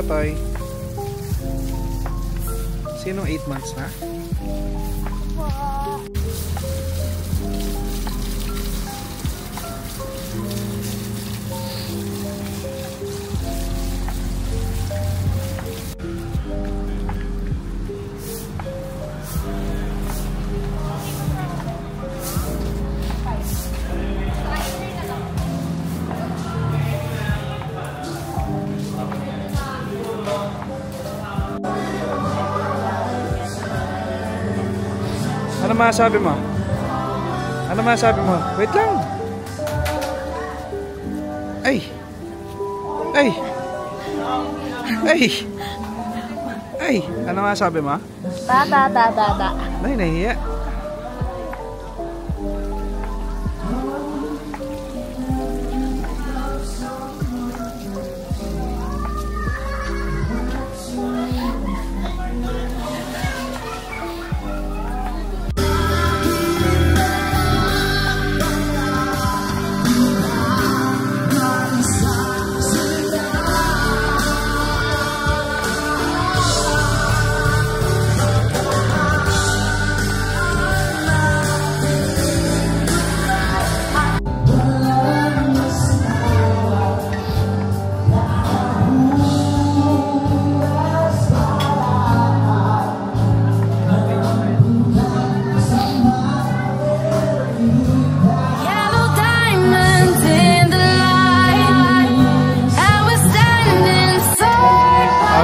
Totoy. Sinong 8 months na? Ano masasabi mo? Ano masasabi mo? Wait lang. Ay. Ay. Ay. Ay. Ano masasabi mo? Da. Ay, nahiya.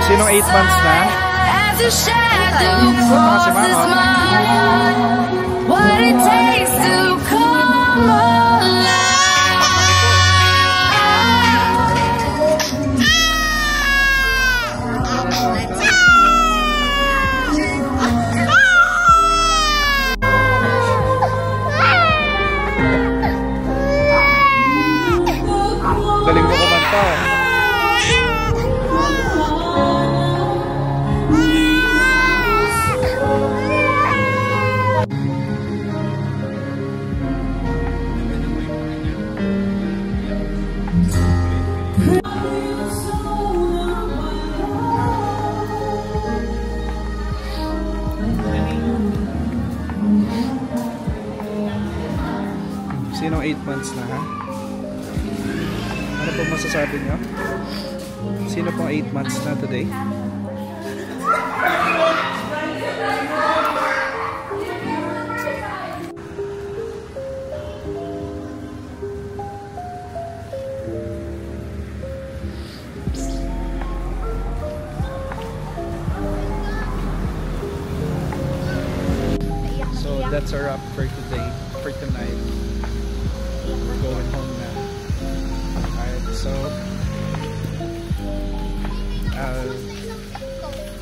Sinong 8 months na? What it takes to come alive. Galing mo kumanta. Sinong 8 months na, ha? Ano po masasabi nyo? Sino pong 8 months na today? So that's a wrap for today, for tonight. We're going home now. Alright, so I'll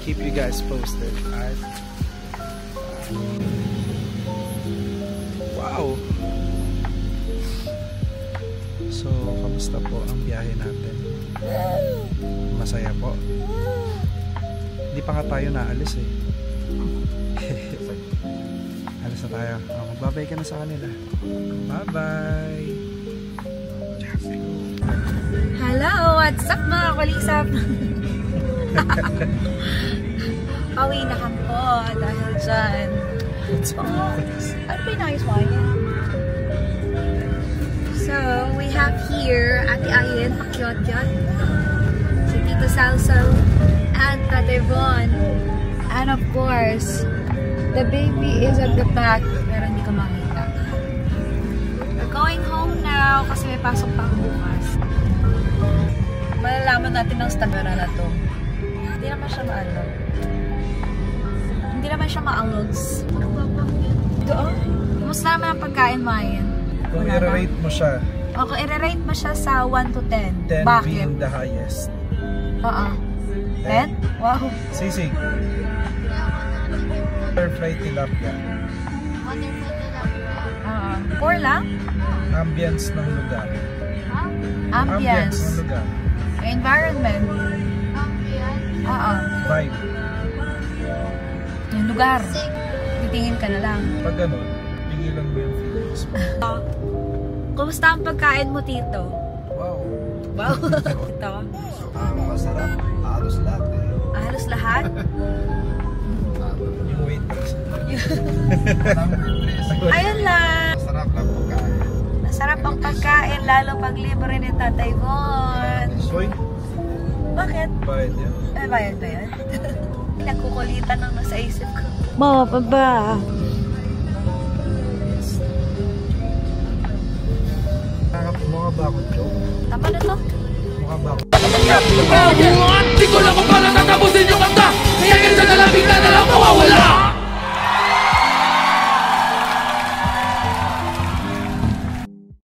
keep you guys posted. Alright. Wow! So, kamusta po ang biyahe natin? Masaya po. Hindi pa nga tayo naalis eh. Alis na tayo. Magbabay ka na sa kanila. Bye-bye! Hello! What's up mga kulisap? Pauwi na kami po dahil dyan. Ano ba yung nice wine? So, we have here Ate Ayen, Pakyot-yot, si Tito Salso, and Tate Von. And of course, the baby is at the back, pero hindi ko makita. We're going home now kasi may pasok pa ang bukas. Malalaman natin ang stamina na to. Hindi naman siya maano. Hindi naman siya maangogs. Doon? Kumusta naman ang pagkain, Mayan? Kung i-rate mo siya. Okay, i-rate mo siya sa 1 to 10. 10 Bakit? being the highest. 10? Wow. Sisig. Butterfly tilapia. 4 lang? Ambience ng lugar. Ambience. ng lugar. Environment. Vibe. Yung lugar. Titingin ka na lang. Pag ganun, pigilan mo yung feelings mo. Kumusta ang pagkain mo, Tito? Wow. Wow. Ito. Masarap. Halos lahat eh. Halos lahat? Yung waitress. Ayun lang. Masarap lang pagkain. Masarap ang pagkain, lalo pag libre ni Tatay Von. Soy? Bakit? Bayad yan. Ay, bayad ba yan? Nagkukulitan lang nasa isip ko. Mama, baba. Mukha ba ako joke? Tama na to? Mukha ba ako? Di ko lang kung paano tatapusin yung